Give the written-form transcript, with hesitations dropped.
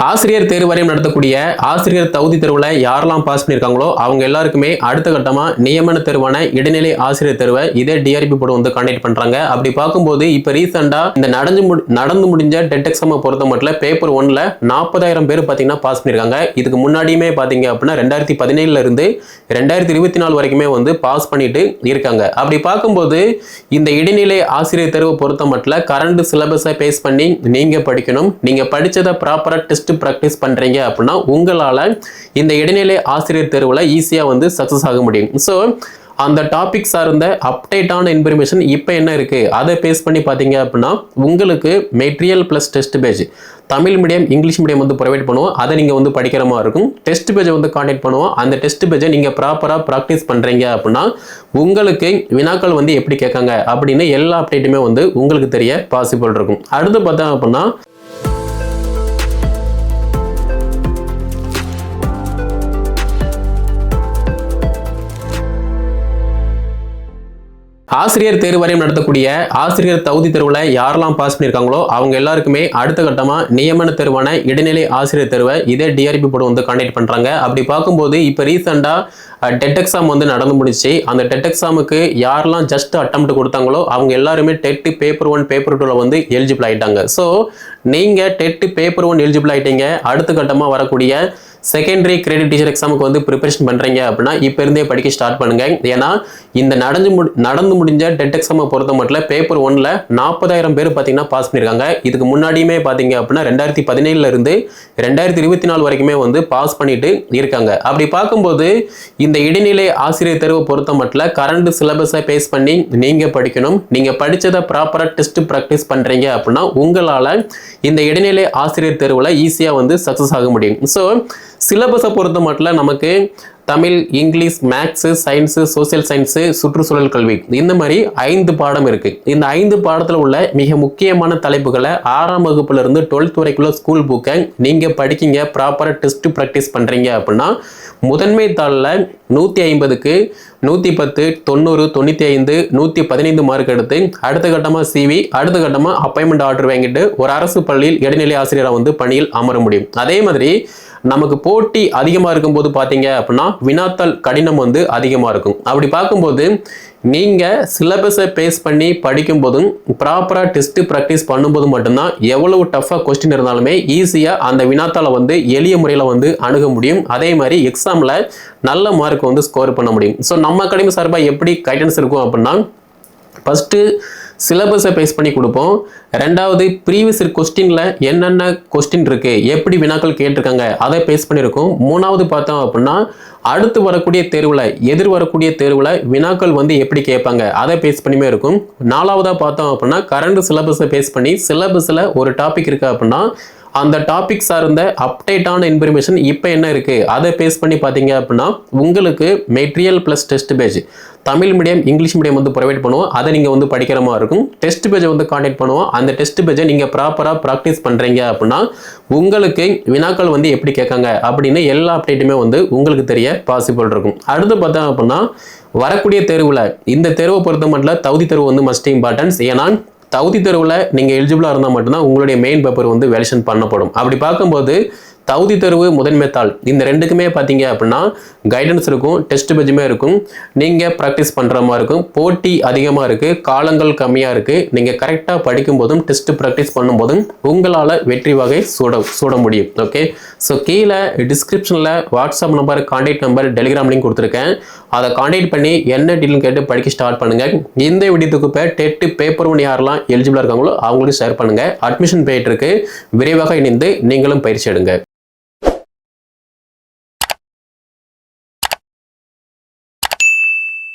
ஆசிரியர் தேர்வு வாரியம் நடத்தக்கூடிய ஆசிரியர் தகுதி தேர்வுல யாரெல்லாம் பாஸ் பண்ணியிருக்காங்களோ அவங்க எல்லாருக்குமே அடுத்த கட்டமா நியமன தேர்வான இடைநிலை ஆசிரியர் தேர்வை இதே டிஆர்பி போர்டு வந்து கண்டக்ட் பண்றாங்க. அப்படி பார்க்கும்போது இப்ப ரீசெண்டா இந்த நடந்து முடிஞ்ச டெட் எக்ஸாமை பொறுத்த மட்டும் பேப்பர் 1ல 40,000 பேர் பாத்தீங்கன்னா பாஸ் பண்ணிருக்காங்க. இதுக்கு முன்னாடியுமே பாத்தீங்க அப்படின்னா 2017 இருந்து 2024 வரைக்குமே வந்து பாஸ் பண்ணிட்டு இருக்காங்க. அப்படி பார்க்கும்போது இந்த இடைநிலை ஆசிரியர் தேர்வை பொறுத்த மட்டும் கரண்ட் சிலபஸை பேஸ் பண்ணி நீங்க படிக்கணும். நீங்க படிச்சதை ப்ராப்பரா டெஸ்ட் பிராக்டிஸ் பண்றீங்க அப்படின்னா உங்களால இந்த இடைநிலை ஆசிரியர் தேர்வுல ஈஸியா வந்து சக்சஸ் ஆக முடியும். சோ அந்த டாபிக் சார்ந்த அப்டேட்டான இன்ஃபர்மேஷன் இப்போ என்ன இருக்கு அதை பேஸ் பண்ணி பார்த்தீங்க அப்படின்னா உங்களுக்கு material plus test page Tamil medium English medium வந்து ப்ரொவைட் பண்ணுவோம். அதை நீங்கள் வந்து படிக்கிற மாதிரி இருக்கும். டெஸ்ட் பேஜை வந்து கான்டாக்ட் பண்ணுவோம். அந்த டெஸ்ட் பேஜை நீங்கள் ப்ராப்பராக ப்ராக்டிஸ் பண்ணுறீங்க அப்படின்னா உங்களுக்கு வினாக்கள் வந்து எப்படி கேட்காங்க அப்படின்னு எல்லா அப்டேட்டுமே வந்து உங்களுக்கு தெரிய பாசிபிள் இருக்கும். அடுத்து பார்த்தா அப்படின்னா ஆசிரியர் தேர்வு வாரியம் நடத்தக்கூடிய ஆசிரியர் தகுதி தேர்வுல யாரெல்லாம் பாஸ் பண்ணியிருக்காங்களோ அவங்க எல்லாருக்குமே அடுத்த கட்டமா நியமன தேர்வான இடைநிலை ஆசிரியர் தேர்வை இதே டிஆர்பி போர்டு வந்து கண்டக்ட் பண்றாங்க. அப்படி பார்க்கும்போது இப்ப ரீசெண்டா டெட் எக்ஸாம் வந்து நடந்து முடிச்சு. அந்த டெட் எக்ஸாமுக்கு யாரெல்லாம் ஜஸ்ட் அட்டெம்ப்ட் கொடுத்தாங்களோ அவங்க எல்லாருமே டெட் பேப்பர் 1 பேப்பர் 2ல வந்து எலிஜிபிள் ஆயிட்டாங்க. ஸோ நீங்க டெட் பேப்பர் 1 எலிஜிபிள் ஆயிட்டீங்க. அடுத்த கட்டமா வரக்கூடிய செகண்டரி கிரெடிட் டீச்சர் எக்ஸாமுக்கு வந்து ப்ரிப்பரேஷன் பண்றீங்க அப்படின்னா இப்போ இருந்தே படிக்க ஸ்டார்ட் பண்ணுங்க. ஏன்னா இந்த நடந்து முடிஞ்ச டெட் எக்ஸாமை பொறுத்த மட்டும் பேப்பர் 1ல 40,000 பேர் பார்த்தீங்கன்னா பாஸ் பண்ணியிருக்காங்க. இதுக்கு முன்னாடியுமே பார்த்தீங்க அப்படின்னா 2017 இருந்து 2024 வரைக்குமே வந்து பாஸ் பண்ணிட்டு இருக்காங்க. அப்படி பார்க்கும்போது இந்த இடைநிலை ஆசிரியர் தேர்வை பொறுத்த மட்டும் கரண்ட் சிலபஸை பேஸ் பண்ணி நீங்க படிக்கணும். நீங்க படிச்சதை ப்ராப்பரா டெஸ்ட் பிராக்டிஸ் பண்றீங்க அப்படின்னா உங்களால இந்த இடைநிலை ஆசிரியர் தேர்வுல ஈஸியா வந்து சக்சஸ் ஆக முடியும். ஸோ சிலபஸை பொறுத்த மட்டும் நமக்கு Tamil, English, maths, science, social science, சுற்றுச்சூழல் கல்வி இந்த மாதிரி 5 பாடம் இருக்கு. இந்த 5 பாடத்துல உள்ள மிக முக்கியமான தலைப்புகளை 6ஆம் வகுப்புல இருந்து 12th வரைக்குள்ள ஸ்கூல் புக்கை நீங்க படிக்கீங்க, ப்ராப்பரா டெஸ்ட் பிராக்டிஸ் பண்றீங்க அப்படின்னா முதன்மை தாளில் 150க்கு 110, 90, 95, 115 மார்க் எடுத்து அடுத்த கட்டமா சிவி, அடுத்த கட்டமா அப்பாயின்மெண்ட் ஆர்டர் வாங்கிட்டு ஒரு அரசு பள்ளியில் இடைநிலை ஆசிரியராக வந்து பணியில் அமர முடியும். அதே மாதிரி நமக்கு போட்டி அதிகமாக இருக்கும்போது பார்த்தீங்க அப்படின்னா வினாத்தாள் கடினம் வந்து அதிகமாக இருக்கும். அப்படி பார்க்கும்போது நீங்கள் சிலபஸை பேஸ் பண்ணி படிக்கும் போதும் ப்ராப்பராக டெஸ்ட் ப்ராக்டிஸ் பண்ணும்போது மட்டும்தான் எவ்வளவு டஃப்பாக கொஸ்டின் இருந்தாலுமே ஈஸியாக அந்த வினாத்தாளை வந்து எளிய முறையில் வந்து அணுக முடியும். அதே மாதிரி எக்ஸாமில் நல்ல மார்க் வந்து ஸ்கோர் பண்ண முடியும். ஸோ நம்ம அகாடமி சார்பாக எப்படி கைடன்ஸ் இருக்கும் அப்படின்னா ஃபஸ்ட்டு சிலபஸை பேஸ் பண்ணி கொடுப்போம். ரெண்டாவது ப்ரீவியஸ் கொஸ்டின்ல என்னென்ன கொஸ்டின் இருக்கு, எப்படி வினாக்கள் கேட்டிருக்காங்க அதை பேஸ் பண்ணியிருக்கோம். மூணாவது பார்த்தோம் அப்படின்னா அடுத்து வரக்கூடிய தேர்வுல வரக்கூடிய தேர்வுல வினாக்கள் வந்து எப்படி கேட்பாங்க அதை பேஸ் பண்ணியுமே இருக்கும். நாலாவதா பார்த்தோம் அப்படின்னா கரண்ட் சிலபஸை பேஸ் பண்ணி சிலபஸ்ல ஒரு டாபிக் இருக்கு அப்படின்னா அந்த டாபிக் சார்ந்த அப்டேட்டான இன்ஃபர்மேஷன் இப்போ என்ன இருக்கு அதை பேஸ் பண்ணி பார்த்தீங்க அப்படின்னா உங்களுக்கு material plus test page Tamil medium English medium வந்து ப்ரொவைட் பண்ணுவோம். அதை நீங்கள் வந்து படிக்கிற மாதிரி இருக்கும். டெஸ்ட் பேஜை வந்து கான்டாக்ட் பண்ணுவோம். அந்த டெஸ்ட் பேஜை நீங்கள் ப்ராப்பராக ப்ராக்டிஸ் பண்ணுறீங்க அப்படின்னா உங்களுக்கு வினாக்கள் வந்து எப்படி கேட்காங்க அப்படின்னு எல்லா அப்டேட்டுமே வந்து உங்களுக்கு தெரிய பாசிபிள் இருக்கும். அடுத்து பார்த்தா அப்படின்னா வரக்கூடிய தேர்வில் இந்த தேர்வை பொறுத்த மட்டும் தகுதி தேர்வு வந்து மஸ்ட் இம்பார்ட்டன்ஸ். ஏன்னா தகுதி தேர்வில் நீங்கள் எலிஜிபிளாக இருந்தால் மட்டும்தான் உங்களுடைய மெயின் பேப்பர் வந்து வேலிடேஷன் பண்ணப்படும். அப்படி பார்க்கும்போது தகுதி தேர்வு முதன்மை தாள் இந்த ரெண்டுக்குமே பார்த்தீங்க அப்படின்னா கைடன்ஸ் இருக்கும், டெஸ்ட் பேஜுமே இருக்கும். நீங்கள் ப்ராக்டிஸ் பண்ணுற மாதிரி இருக்கும். போட்டி அதிகமாக இருக்குது, காலங்கள் கம்மியாக இருக்குது. நீங்கள் கரெக்டாக படிக்கும் போதும் டெஸ்ட் ப்ராக்டிஸ் பண்ணும்போதும் உங்களால் வெற்றி வகை சூட முடியும். ஓகே, ஸோ கீழே டிஸ்கிரிப்ஷனில் WhatsApp number, contact number, Telegram link கொடுத்துருக்கேன். அதை கான்டாக்ட் பண்ணி என்ன டீல்னு கேட்டு படிக்க ஸ்டார்ட் பண்ணுங்கள். இந்த வீடியோக்கு டெட் பேப்பர் 1 யாரெல்லாம் எலிஜிபிளாக இருக்காங்களோ அவங்களுக்கு ஷேர் பண்ணுங்கள். அட்மிஷன் போயிட்டு இருக்கு. விரைவாக இணைந்து நீங்களும் பயிற்சி எடுங்க.